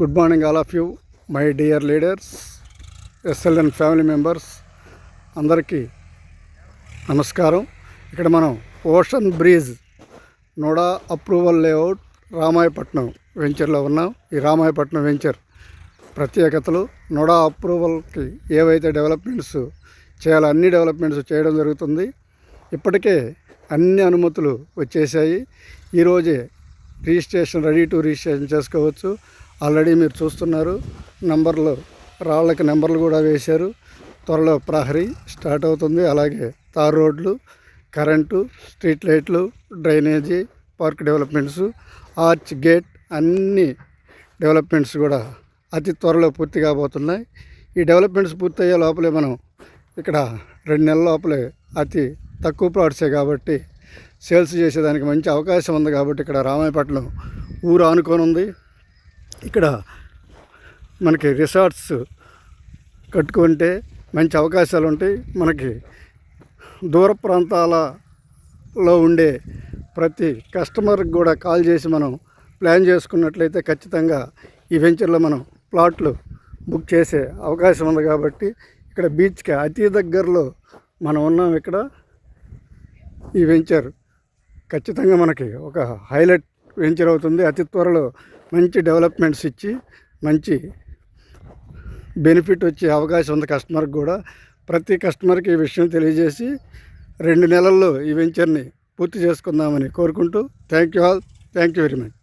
Good morning all of you my dear leaders, SLN family members అందరికీ నమస్కారం. ఇక్కడ మనం ocean bridge NUDA approval layout Ramayapatnam వెంచర్లో ఉన్నాం. ఈ రామాయపట్నం వెంచర్ ప్రత్యేకతలు, నోడా అప్రూవల్కి ఏవైతే డెవలప్మెంట్స్ చేయాలో అన్ని డెవలప్మెంట్స్ చేయడం జరుగుతుంది. ఇప్పటికే అన్ని అనుమతులు వచ్చేసాయి. ఈరోజే రిజిస్ట్రేషన్, రెడీ టు రిజిస్ట్రేషన్ చేసుకోవచ్చు. ఆల్రెడీ మీరు చూస్తున్నారు, రాళ్ళకి నెంబర్లు కూడా వేశారు. త్వరలో ప్రహరీ స్టార్ట్ అవుతుంది. అలాగే తార్ రోడ్లు, కరెంటు, స్ట్రీట్ లైట్లు, drainage, park developments, arch gate అన్ని డెవలప్మెంట్స్ కూడా అతి త్వరలో పూర్తి కాబోతున్నాయి. ఈ డెవలప్మెంట్స్ పూర్తయ్యే లోపలే మనం ఇక్కడ 2 నెలల లోపలే అతి తక్కువ ప్లాట్సే కాబట్టి సేల్స్ చేసేదానికి మంచి అవకాశం ఉంది. కాబట్టి ఇక్కడ రామాయపట్నం ఊరు ఆనుకొని ఉంది. ఇక్కడ మనకి రిసార్ట్స్ కట్టుకుంటే మంచి అవకాశాలు ఉంటాయి. మనకి దూర ప్రాంతాలలో ఉండే ప్రతి కస్టమర్కి కూడా కాల్ చేసి మనం ప్లాన్ చేసుకున్నట్లయితే ఖచ్చితంగా ఈ వెంచర్లో మనం ప్లాట్లు బుక్ చేసే అవకాశం ఉంది. కాబట్టి ఇక్కడ బీచ్కి అతి దగ్గరలో మనం ఉన్నాం. ఇక్కడ ఈ వెంచర్ ఖచ్చితంగా మనకి ఒక హైలైట్ వెంచర్ అవుతుంది. అతి త్వరలో మంచి డెవలప్మెంట్స్ ఇచ్చి మంచి బెనిఫిట్ వచ్చే అవకాశం ఉంది కస్టమర్కి కూడా. ప్రతి కస్టమర్కి ఈ విషయం తెలియజేసి 2 నెలల్లో ఈ వెంచర్ని పూర్తి చేసుకుందామని కోరుకుంటూ thank you all. Thank you very much.